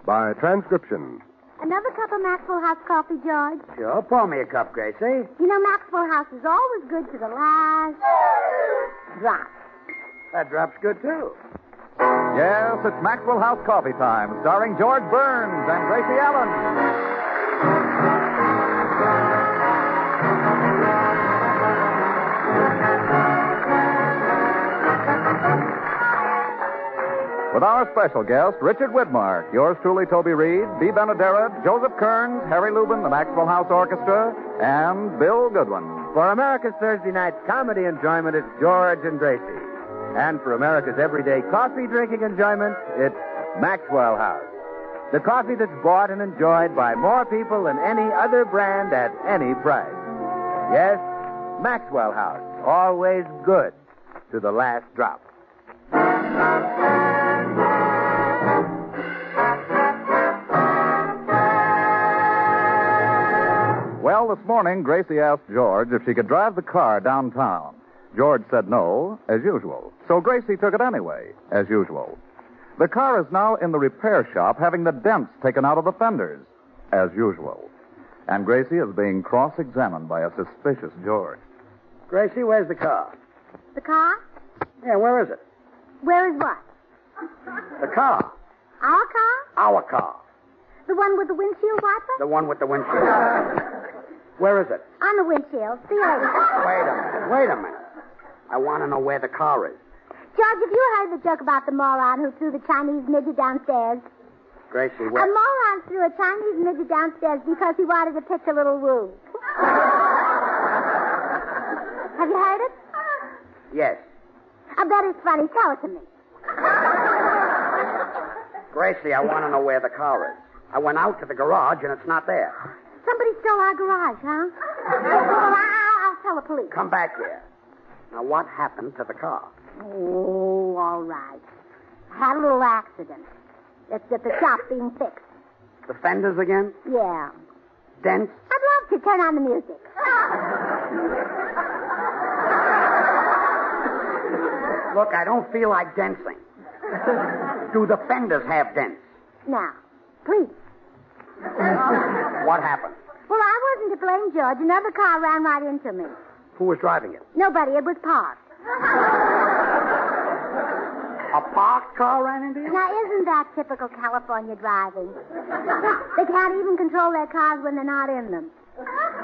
by transcription. Another cup of Maxwell House coffee, George? Sure, pour me a cup, Gracie. You know, Maxwell House is always good to the last drop. That drop's good, too. Yes, it's Maxwell House Coffee Time, starring George Burns and Gracie Allen. With our special guest, Richard Widmark, yours truly, Toby Reed, Bea Benaderet, Joseph Kearns, Harry Lubin, the Maxwell House Orchestra, and Bill Goodwin. For America's Thursday night comedy enjoyment, it's George and Gracie. And for America's everyday coffee drinking enjoyment, it's Maxwell House. The coffee that's bought and enjoyed by more people than any other brand at any price. Yes, Maxwell House, always good to the last drop. Well, this morning, Gracie asked George if she could drive the car downtown. George said no, as usual. So Gracie took it anyway, as usual. The car is now in the repair shop having the dents taken out of the fenders, as usual. And Gracie is being cross-examined by a suspicious George. Gracie, where's the car? The car? Yeah, where is it? Where is what? The car. Our car? Our car. The one with the windshield wiper? The one with the windshield. Where is it? On the windshield. See you later. Wait a minute. I want to know where the car is. George, have you heard the joke about the moron who threw the Chinese midget downstairs? Gracie, A where... moron threw a Chinese midget downstairs because he wanted to pitch a little woo. Have you heard it? Yes. I bet it's funny. Tell it to me. Gracie, I want to know where the car is. I went out to the garage and it's not there. Somebody stole our garage, huh? Well, I'll tell the police. Come back here. Now, what happened to the car? Oh, all right. I had a little accident. It's at the shop being fixed. The fenders again? Yeah. Dents? I'd love to turn on the music. Look, I don't feel like dancing. Do the fenders have dents? Now, please. What happened? Well, I wasn't to blame, George. Another car ran right into me. Who was driving it? Nobody. It was parked. A parked car ran into you? Now, isn't that typical California driving? They can't even control their cars when they're not in them.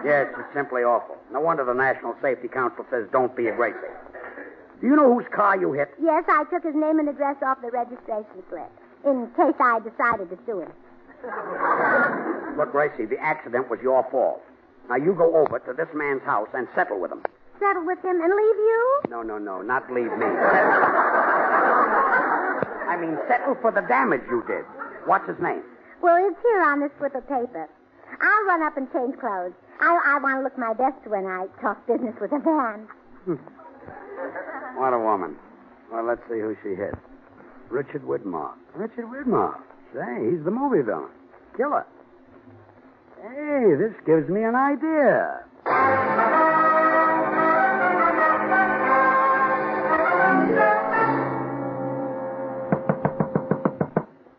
Yes, it's simply awful. No wonder the National Safety Council says don't be a Gracie. Do you know whose car you hit? Yes, I took his name and address off the registration slip, in case I decided to sue him. Look, Gracie, the accident was your fault. Now, you go over to this man's house and settle with him. Settle with him and leave you? No, not leave me. I mean, settle for the damage you did. What's his name? Well, it's here on this slip of paper. I'll run up and change clothes. I want to look my best when I talk business with a man. What a woman. Well, let's see who she hit. Richard Widmark. Richard Widmark. Say, he's the movie villain. Killer. Hey, this gives me an idea.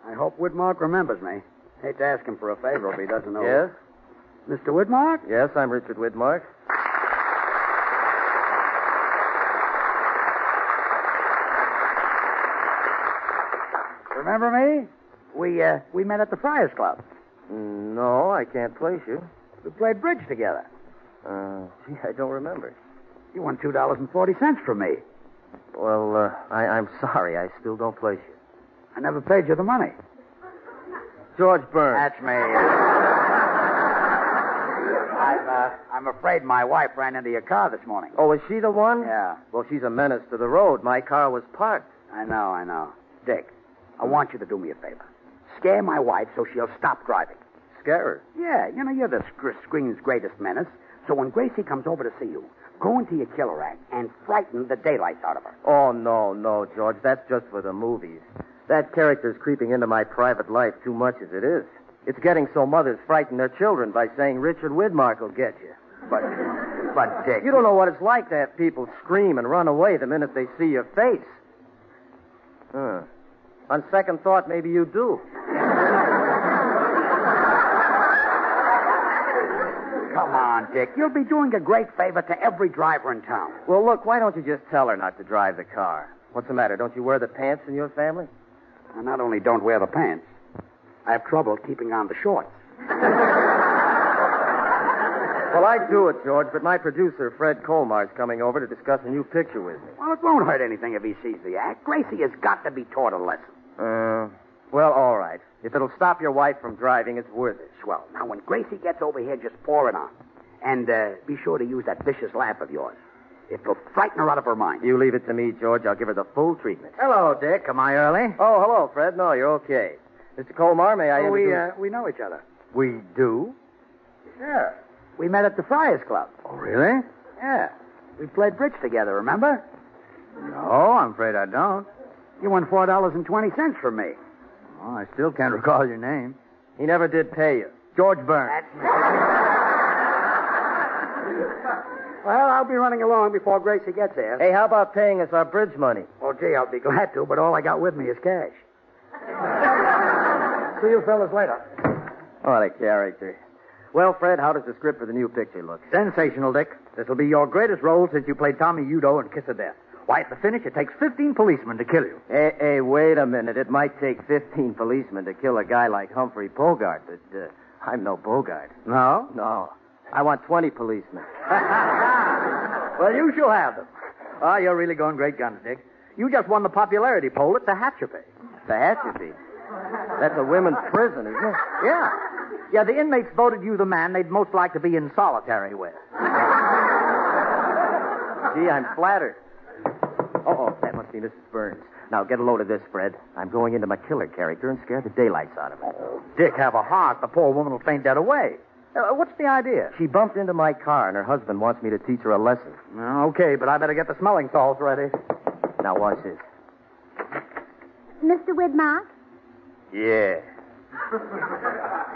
I hope Widmark remembers me. Hate to ask him for a favor if he doesn't know. Yes? Mr. Widmark? Yes, I'm Richard Widmark. Remember me? We met at the Friars Club. No, I can't place you. We played bridge together. Gee, I don't remember. You won $2.40 from me. Well, I'm sorry. I still don't place you. I never paid you the money. George Burns. That's me. I'm afraid my wife ran into your car this morning. Oh, is she the one? Yeah. Well, she's a menace to the road. My car was parked. I know. Dick, I want you to do me a favor. Scare my wife so she'll stop driving. Scare her? Yeah, you know, you're the screen's greatest menace. So when Gracie comes over to see you, go into your killer act and frighten the daylights out of her. Oh, no, George. That's just for the movies. That character's creeping into my private life too much as it is. It's getting so mothers frighten their children by saying Richard Widmark will get you. But Dick... You don't know what it's like to have people scream and run away the minute they see your face. On second thought, maybe you do. come on, Dick. You'll be doing a great favor to every driver in town. Well, look, why don't you just tell her not to drive the car? What's the matter? Don't you wear the pants in your family? I not only don't wear the pants, I have trouble keeping on the shorts. Well, I'd do it, George, but my producer, Fred Colmar's coming over to discuss a new picture with me. Well, it won't hurt anything if he sees the act. Gracie has got to be taught a lesson. Well, all right. If it'll stop your wife from driving, it's worth it. Swell. Now, when Gracie gets over here, just pour it on. And be sure to use that vicious laugh of yours. It'll frighten her out of her mind. You leave it to me, George. I'll give her the full treatment. Hello, Dick. Am I early? Oh, hello, Fred. No, you're okay. Mr. Colmar, may I introduce... We know each other. We do? Sure. We met at the Friars Club. Oh, really? Yeah. We played bridge together, remember? No, I'm afraid I don't. You won $4.20 from me. Oh, I still can't recall your name. He never did pay you. George Burns. Well, I'll be running along before Gracie gets here. Hey, how about paying us our bridge money? Oh, gee, I'll be glad to, but all I got with me is cash. See you fellas later. What a character. Well, Fred, how does the script for the new picture look? Sensational, Dick. This'll be your greatest role since you played Tommy Udo in Kiss of Death. Why, at the finish, it takes 15 policemen to kill you. Hey, wait a minute. It might take 15 policemen to kill a guy like Humphrey Bogart, but I'm no Bogart. No? No. I want 20 policemen. Well, you shall have them. Oh, you're really going great guns, Dick. You just won the popularity poll at the Hatchapay. The Hatchapay? That's a women's prison, isn't it? Yeah. Yeah, the inmates voted you the man they'd most like to be in solitary with. Gee, I'm flattered. Oh, that must be Mrs. Burns. Now, get a load of this, Fred. I'm going into my killer character and scare the daylights out of her. Oh, Dick, have a heart. The poor woman will faint dead away. What's the idea? She bumped into my car, and her husband wants me to teach her a lesson. Okay, but I better get the smelling salts ready. Now, watch this. Mr. Widmark? Yeah.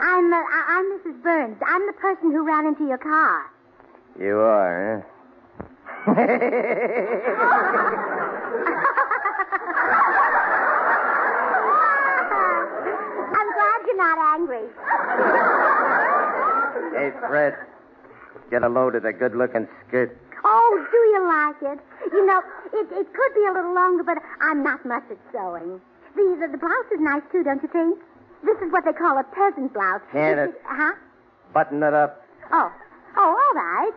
I'm Mrs. Burns. I'm the person who ran into your car. You are, huh? I'm glad you're not angry. Hey, Fred, get a load of the good-looking skirt. Oh, do you like it? You know, it could be a little longer, but I'm not much at sewing. The blouse is nice, too, don't you think? This is what they call a peasant blouse. Can it? Huh? Button it up. Oh, all right.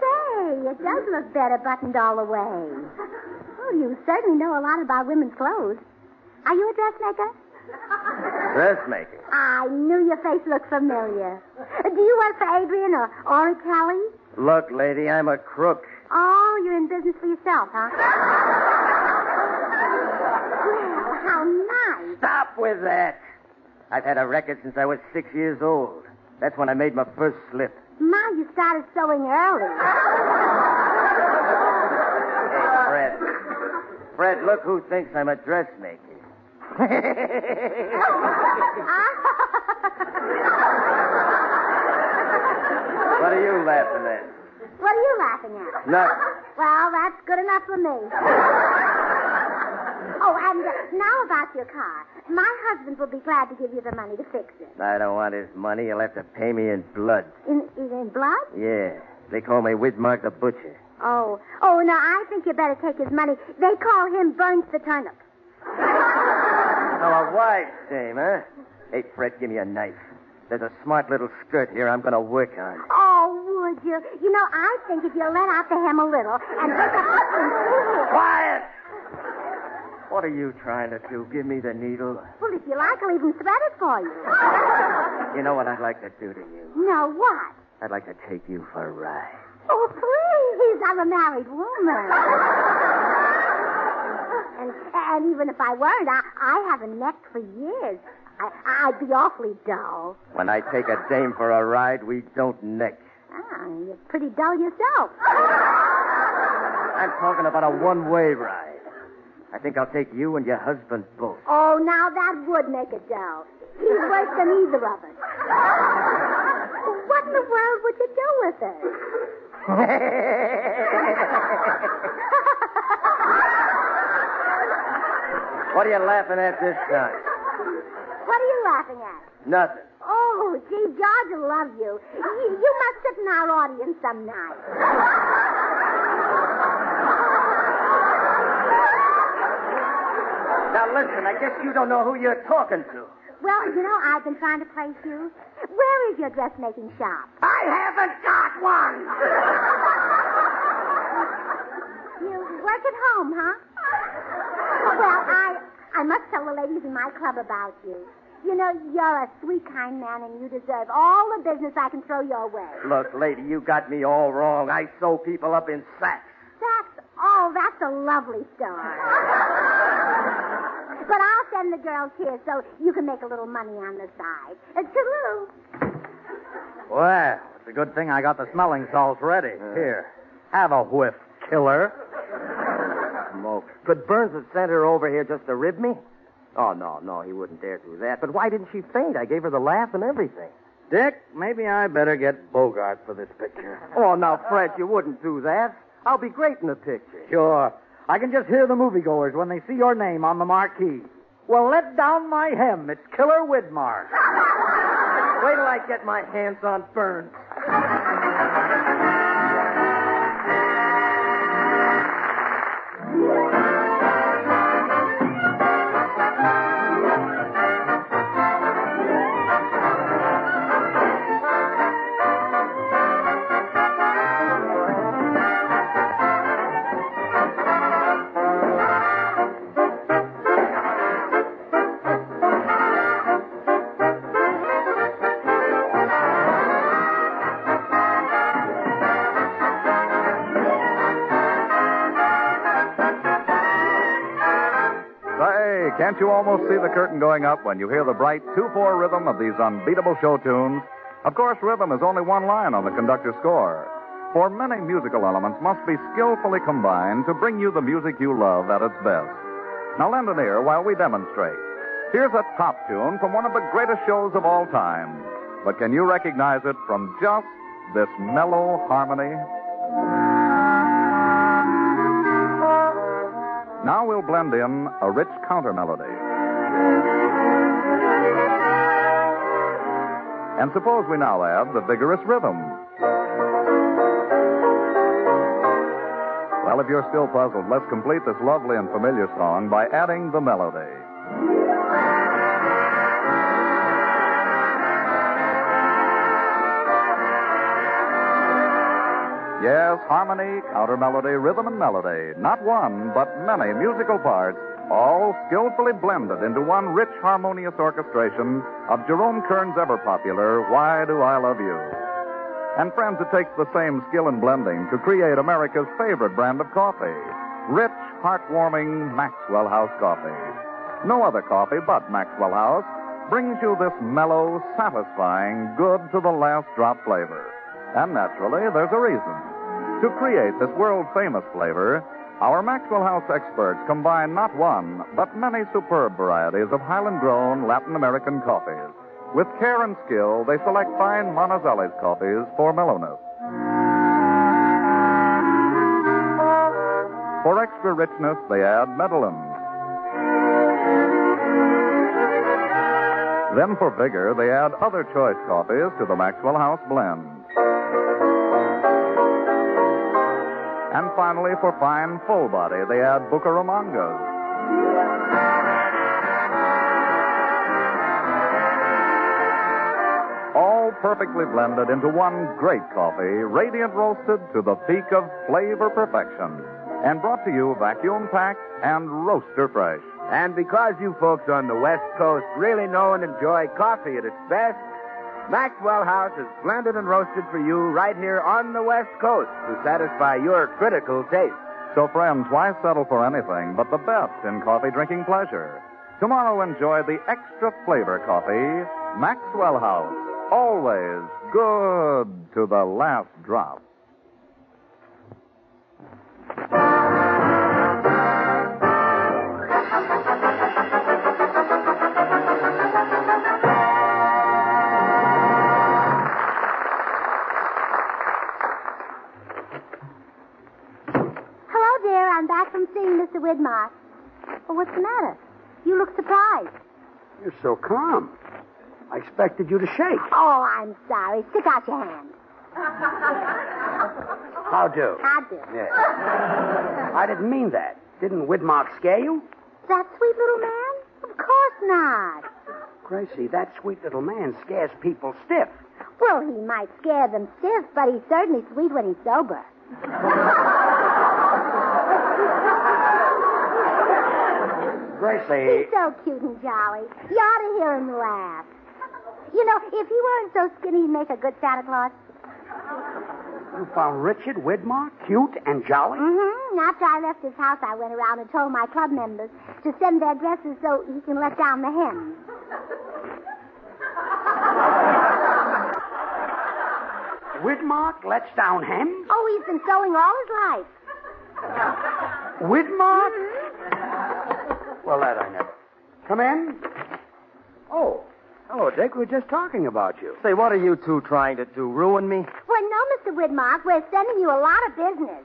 Say, it does look better buttoned all the way. Oh, you certainly know a lot about women's clothes. Are you a dressmaker? Dressmaking. I knew your face looked familiar. Do you work for Adrian or Ori Kelly? Look, lady, I'm a crook. Oh, you're in business for yourself, huh? Well, how nice. Stop with that. I've had a record since I was 6 years old. That's when I made my first slip. Ma, you started sewing early. Hey, Fred. Fred, look who thinks I'm a dressmaker. What are you laughing at? What are you laughing at? Nothing. Well, that's good enough for me. Oh, and now about your car. My husband will be glad to give you the money to fix it. I don't want his money. You'll have to pay me in blood. In blood? Yeah. They call me Widmark the Butcher. Oh, no, I think you better take his money. They call him Burns the Turnip. Now, a wife's name, huh? Hey, Fred, give me a knife. There's a smart little skirt here I'm going to work on. Oh, would you? You know, I think if you let out the hem a little and pick up the... Quiet! What are you trying to do? Give me the needle? Well, if you like, I'll even thread it for you. You know what I'd like to do to you? No, what? I'd like to take you for a ride. Oh, please, I'm a married woman. And even if I weren't, I haven't necked for years. I'd be awfully dull. When I take a dame for a ride, we don't neck. Ah, you're pretty dull yourself. I'm talking about a one-way ride. I think I'll take you and your husband both. Oh, now that would make it dull. He's worse than either of us. What in the world would you do with it? What are you laughing at this time? What are you laughing at? Nothing. Oh, gee, George will love you. You must sit in our audience some night. Now, listen, I guess you don't know who you're talking to. Well, I've been trying to place you. Where is your dressmaking shop? I haven't got one. You work at home, huh? Well, I must tell the ladies in my club about you. You're a sweet, kind man, and you deserve all the business I can throw your way. Look, lady, you got me all wrong. I sew people up in sacks. Sacks? Oh, that's a lovely story. But I'll send the girls here so you can make a little money on the side. Toodaloo. Well, it's a good thing I got the smelling salts ready. Here, have a whiff, killer. Smoke. Could Burns have sent her over here just to rib me? Oh, no, he wouldn't dare do that. But why didn't she faint? I gave her the laugh and everything. Dick, maybe I better get Bogart for this picture. Oh, now, Fred, you wouldn't do that. I'll be great in the picture. Sure. I can just hear the moviegoers when they see your name on the marquee. Well, let down my hem. It's Killer Widmark. Wait till I get my hands on Burns. Can't you almost see the curtain going up when you hear the bright 2/4 rhythm of these unbeatable show tunes? Of course, rhythm is only one line on the conductor's score. For many musical elements must be skillfully combined to bring you the music you love at its best. Now lend an ear while we demonstrate. Here's a top tune from one of the greatest shows of all time. But can you recognize it from just this mellow harmony? Now we'll blend in a rich counter melody. And suppose we now add the vigorous rhythm. Well, if you're still puzzled, let's complete this lovely and familiar song by adding the melody. Yes, harmony, counter melody, rhythm, and melody. Not one, but many musical parts, all skillfully blended into one rich, harmonious orchestration of Jerome Kern's ever-popular Why Do I Love You? And friends, it takes the same skill in blending to create America's favorite brand of coffee. Rich, heartwarming Maxwell House coffee. No other coffee but Maxwell House brings you this mellow, satisfying, good-to-the-last-drop flavor. And naturally, there's a reason. To create this world-famous flavor, our Maxwell House experts combine not one, but many superb varieties of Highland-grown Latin American coffees. With care and skill, they select fine Monticelli's coffees for mellowness. For extra richness, they add Medellins. Then for vigor, they add other choice coffees to the Maxwell House blend. And finally, for fine, full body, they add Bucaramangas. All perfectly blended into one great coffee, radiant roasted to the peak of flavor perfection. And brought to you vacuum packed and roaster fresh. And because you folks on the West Coast really know and enjoy coffee at its best, Maxwell House is blended and roasted for you right here on the West Coast to satisfy your critical taste. So, friends, why settle for anything but the best in coffee drinking pleasure? Tomorrow, enjoy the extra flavor coffee, Maxwell House. Always good to the last drop. I'm back from seeing Mr. Widmark. Well, what's the matter? You look surprised. You're so calm. I expected you to shake. Oh, I'm sorry. Stick out your hand. How do? I do. Yeah. I didn't mean that. Didn't Widmark scare you? That sweet little man? Of course not. Gracie, that sweet little man scares people stiff. Well, he might scare them stiff, but he's certainly sweet when he's sober. Gracie. He's so cute and jolly. You ought to hear him laugh. You know, if he weren't so skinny, he'd make a good Santa Claus. You found Richard Widmark cute and jolly? Mm-hmm. After I left his house, I went around and told my club members to send their dresses so he can let down the hem. Widmark lets down hems? Oh, he's been sewing all his life. Widmark? Mm-hmm. Well, that I never. Come in. Oh, hello, Dick. We were just talking about you. Say, what are you two trying to do? Ruin me? Well, no, Mr. Widmark. We're sending you a lot of business.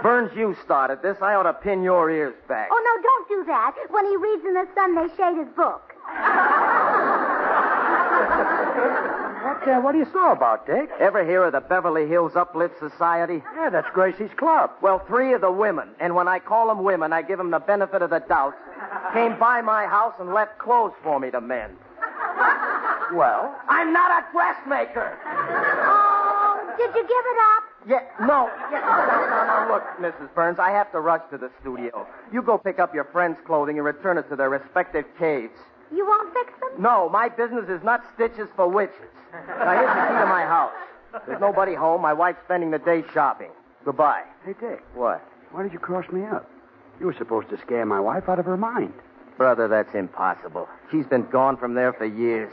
Burns, you started this. I ought to pin your ears back. Oh, no, don't do that. When he reads in the sun, they shade his book. What do you saw about, Dick? Ever hear of the Beverly Hills Uplift Society? Yeah, that's Gracie's club. Well, 3 of the women, and when I call them women, I give them the benefit of the doubt, came by my house and left clothes for me to mend. Well? I'm not a dressmaker. Oh, did you give it up? Yeah, no. No, look, Mrs. Burns, I have to rush to the studio. You go pick up your friends' clothing and return it to their respective caves. You won't fix them? No, my business is not stitches for witches. Now, here's the key to my house. There's nobody home. My wife's spending the day shopping. Goodbye. Hey, Dick. What? Why did you cross me up? You were supposed to scare my wife out of her mind. Brother, that's impossible. She's been gone from there for years.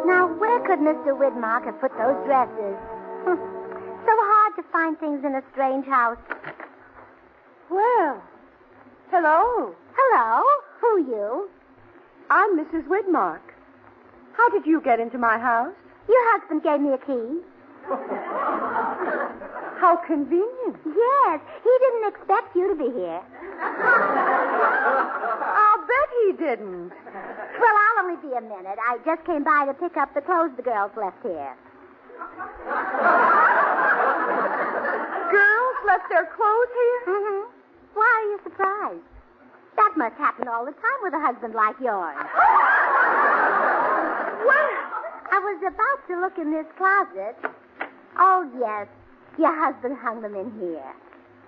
Now, where could Mr. Widmark have put those dresses? So hard to find things in a strange house. Well, hello. Hello? Who you? I'm Mrs. Widmark. How did you get into my house? Your husband gave me a key. How convenient. Yes, he didn't expect you to be here. I'll bet he didn't. Well, I'll only be a minute. I just came by to pick up the clothes the girls left here. Girls left their clothes here? Mm-hmm. Why are you surprised? That must happen all the time with a husband like yours. Well, I was about to look in this closet. Oh, yes. Your husband hung them in here.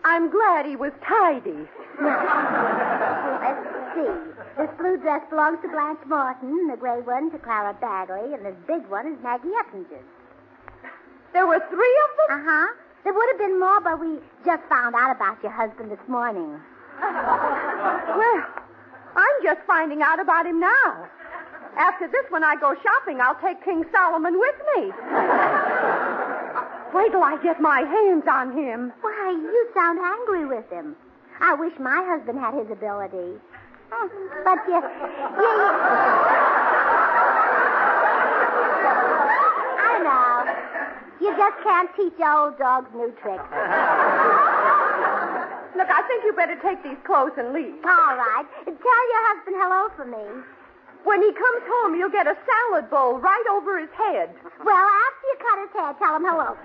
I'm glad he was tidy. Let's see. This blue dress belongs to Blanche Morton, the gray one to Clara Bagley, and this big one is Maggie Eppinger. There were 3 of them? Uh-huh. There would have been more, but we just found out about your husband this morning. Well, I'm just finding out about him now. After this, when I go shopping, I'll take King Solomon with me. Wait till I get my hands on him. Why, you sound angry with him. I wish my husband had his ability. But you... I know. You just can't teach old dogs new tricks. Look, I think you better take these clothes and leave. All right. Tell your husband hello for me. When he comes home, you'll get a salad bowl right over his head. Well, after you cut his hair, tell him hello.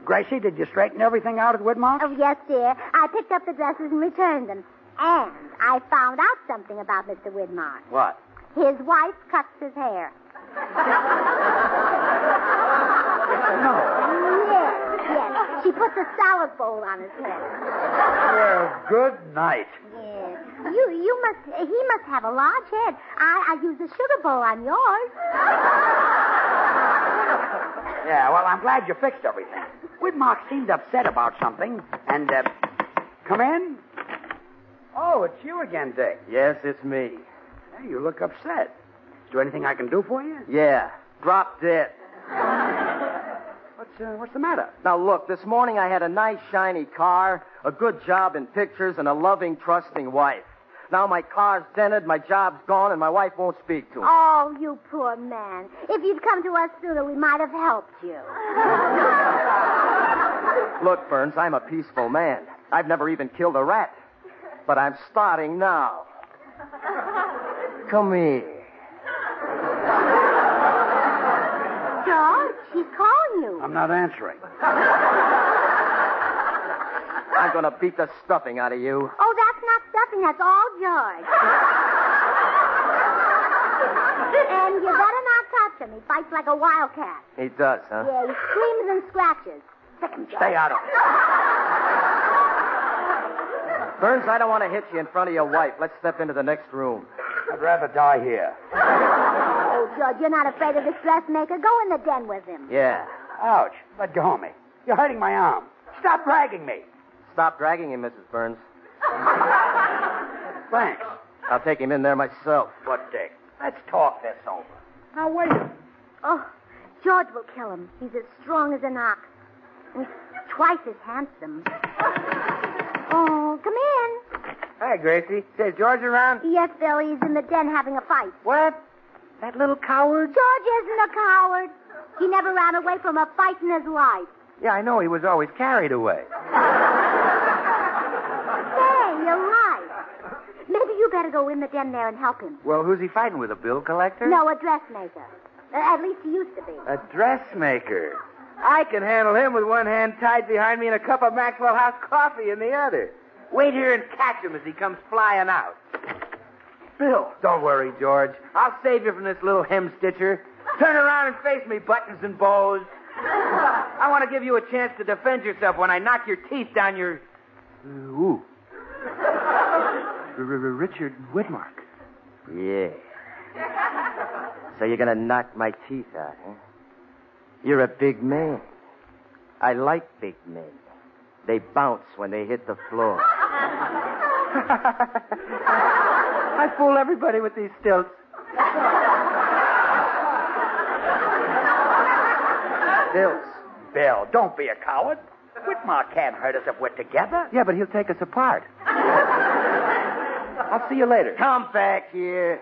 Gracie, did you straighten everything out at Widmark? Oh, yes, dear. I picked up the dresses and returned them. And I found out something about Mr. Widmark. What? His wife cuts his hair. No. Yes. She puts a salad bowl on his head. Well, good night. Yes. He must have a large head. I used a sugar bowl on yours. Yeah, well, I'm glad you fixed everything. Widmark seemed upset about something, and, come in. Oh, it's you again, Dick. Yes, it's me. Hey, you look upset. Is there anything I can do for you? Yeah, drop dead. What's the matter? Now, look, this morning I had a nice, shiny car, a good job in pictures, and a loving, trusting wife. Now my car's dented, my job's gone, and my wife won't speak to me. Oh, you poor man. If you'd come to us sooner, we might have helped you. Look, Burns, I'm a peaceful man. I've never even killed a rat. But I'm starting now. Come here. George, he's calling you. I'm not answering. I'm going to beat the stuffing out of you. Oh, that's not stuffing. That's all George. And you better not touch him. He fights like a wildcat. He does, huh? Yeah, he screams and scratches. Stay out of it. Burns, I don't want to hit you in front of your wife. Let's step into the next room. I'd rather die here. Oh, George, you're not afraid of this dressmaker. Go in the den with him. Yeah. Ouch. Let go of me. You're hurting my arm. Stop dragging me. Stop dragging him, Mrs. Burns. Thanks. I'll take him in there myself. But, Dick, let's talk this over. Now, wait a minute. Oh, George will kill him. He's as strong as an ox. And he's twice as handsome. Oh, come in. Hi, Gracie. Is George around? Yes, Bill, he's in the den having a fight. What? That little coward? George isn't a coward. He never ran away from a fight in his life. Yeah, I know. He was always carried away. Hey, you're right. Maybe you better go in the den there and help him. Well, who's he fighting with? A bill collector? No, a dressmaker. At least he used to be. A dressmaker. I can handle him with one hand tied behind me and a cup of Maxwell House coffee in the other. Wait here and catch him as he comes flying out. Bill, don't worry, George. I'll save you from this little hem stitcher. Turn around and face me, buttons and bows. I want to give you a chance to defend yourself when I knock your teeth down your... Ooh. Richard Widmark. Yeah. So you're going to knock my teeth out, huh? You're a big man. I like big men. They bounce when they hit the floor. I fool everybody with these stilts. Stilts. Bill, don't be a coward. Whitmark can't hurt us if we're together. Yeah, but he'll take us apart. I'll see you later. Come back here.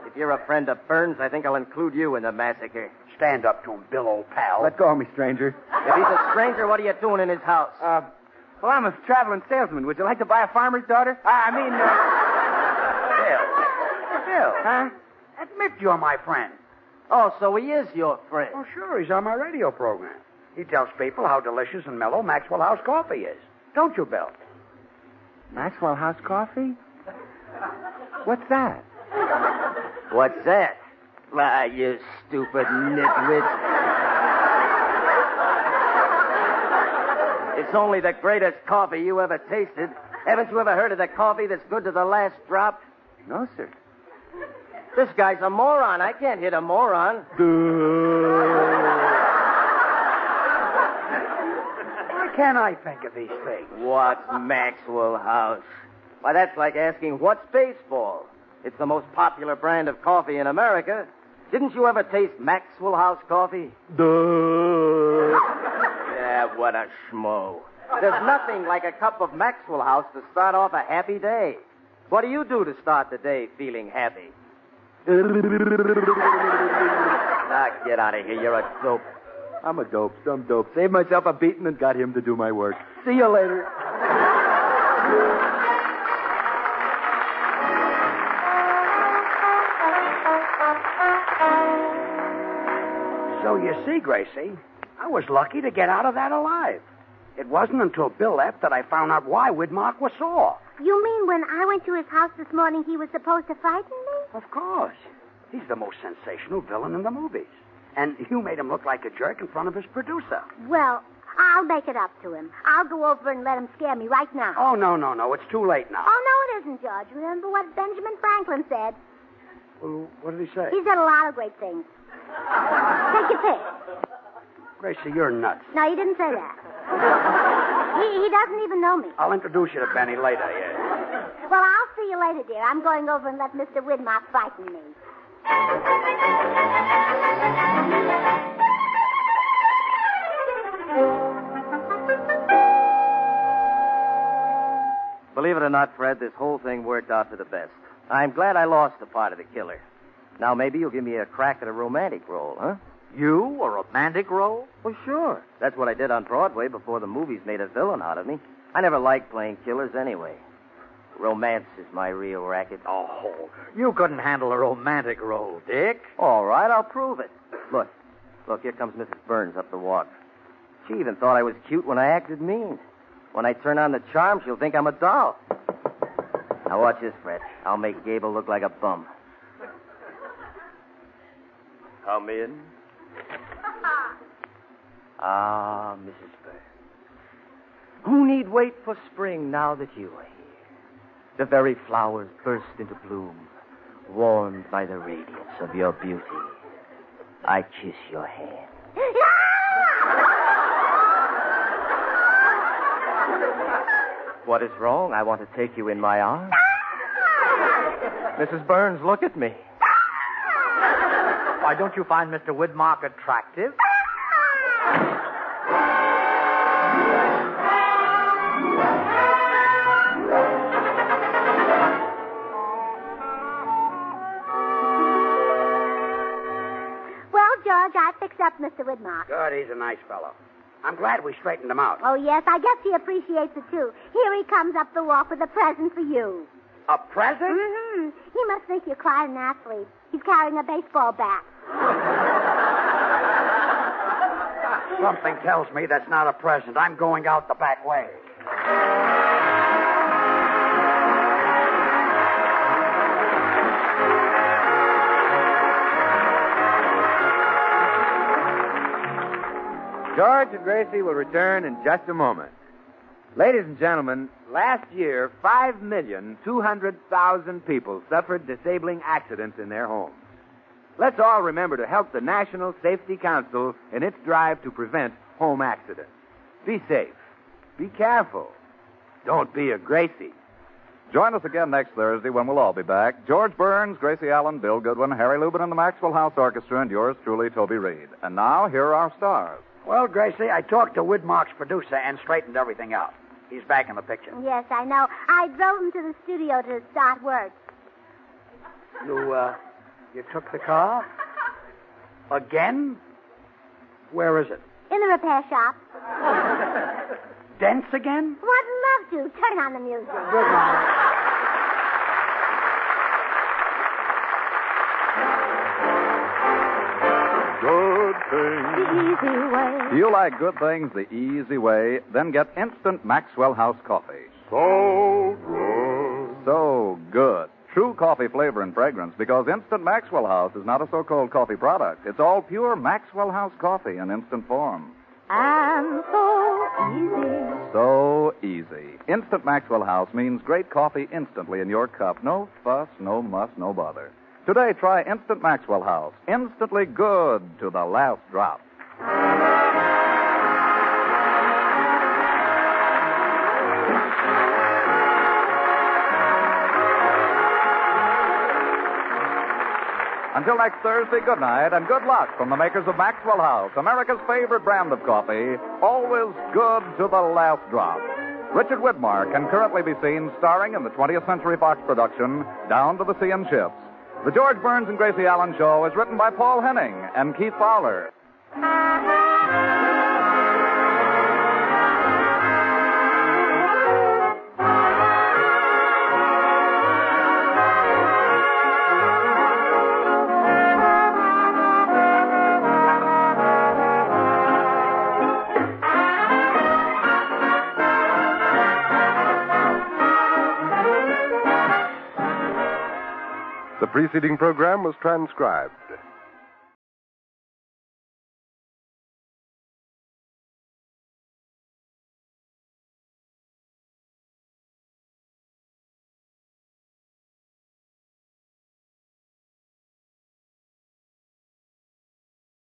If you're a friend of Burns, I think I'll include you in the massacre. Stand up to him, Bill, old pal. Let go of me, stranger. If he's a stranger, what are you doing in his house? Well, I'm a traveling salesman. Would you like to buy a farmer's daughter? Bill. Huh? Admit you're my friend. Oh, so he is your friend. Oh, sure, he's on my radio program. He tells people how delicious and mellow Maxwell House coffee is. Don't you, Bill? Maxwell House coffee? What's that? What's that? Why, you stupid nitwit. It's only the greatest coffee you ever tasted. Haven't you ever heard of the coffee that's good to the last drop? No, sir. This guy's a moron. I can't hit a moron. Why can't I think of these things? What's Maxwell House? Why, that's like asking, what's baseball? It's the most popular brand of coffee in America. Didn't you ever taste Maxwell House coffee? Yeah, what a schmo. There's nothing like a cup of Maxwell House to start off a happy day. What do you do to start the day feeling happy? Ah, get out of here. You're a dope. I'm a dope, some dope. Saved myself a beating and got him to do my work. See you later. So you see, Gracie, I was lucky to get out of that alive. It wasn't until Bill left that I found out why Widmark was sore. You mean when I went to his house this morning, he was supposed to frighten me? Of course. He's the most sensational villain in the movies. And you made him look like a jerk in front of his producer. Well, I'll make it up to him. I'll go over and let him scare me right now. Oh, no. It's too late now. Oh, no, it isn't, George. Remember what Benjamin Franklin said? Well, what did he say? He said a lot of great things. Take your pick. Gracie, you're nuts. No, he didn't say that. He doesn't even know me. I'll introduce you to Benny later, yeah. Well, I'll see you later, dear. I'm going over and let Mr. Widmark frighten me. Believe it or not, Fred, this whole thing worked out for the best. I'm glad I lost the part of the killer. Now maybe you'll give me a crack at a romantic role, huh? You, a romantic role? Well, sure. That's what I did on Broadway before the movies made a villain out of me. I never liked playing killers anyway. Romance is my real racket. Oh, you couldn't handle a romantic role, Dick. All right, I'll prove it. Look, here comes Mrs. Burns up the walk. She even thought I was cute when I acted mean. When I turn on the charm, she'll think I'm a doll. Now watch this, Fred. I'll make Gable look like a bum. Come in. Ah, Mrs. Burns. Who need wait for spring now that you are here? The very flowers burst into bloom, warmed by the radiance of your beauty. I kiss your hand. What is wrong? I want to take you in my arms. Mrs. Burns, look at me. Why, don't you find Mr. Widmark attractive? George, I fixed up Mr. Widmark. Good, he's a nice fellow. I'm glad we straightened him out. Oh, yes, I guess he appreciates it, too. Here he comes up the walk with a present for you. A present? Mm-hmm. He must think you're quite an athlete. He's carrying a baseball bat. Something tells me that's not a present. I'm going out the back way. George and Gracie will return in just a moment. Ladies and gentlemen, last year, 5,200,000 people suffered disabling accidents in their homes. Let's all remember to help the National Safety Council in its drive to prevent home accidents. Be safe. Be careful. Don't be a Gracie. Join us again next Thursday when we'll all be back. George Burns, Gracie Allen, Bill Goodwin, Harry Lubin, and the Maxwell House Orchestra, and yours truly, Toby Reed. And now, here are our stars. Well, Gracie, I talked to Widmark's producer and straightened everything out. He's back in the picture. Yes, I know. I drove him to the studio to start work. You took the car? Again? Where is it? In the repair shop. Dents again? What love to. Turn on the music. Good night. Good things. The easy way. Do you like good things the easy way? Then get instant Maxwell House coffee. So good. So good. True coffee flavor and fragrance, because Instant Maxwell House is not a so-called coffee product. It's all pure Maxwell House coffee in instant form. And so easy. So easy. Instant Maxwell House means great coffee instantly in your cup. No fuss, no muss, no bother. Today, try Instant Maxwell House. Instantly good to the last drop. Until next Thursday, good night and good luck from the makers of Maxwell House, America's favorite brand of coffee, always good to the last drop. Richard Widmark can currently be seen starring in the 20th Century Fox production, Down to the Sea in Ships. The George Burns and Gracie Allen Show is written by Paul Henning and Keith Fowler. The preceding program was transcribed.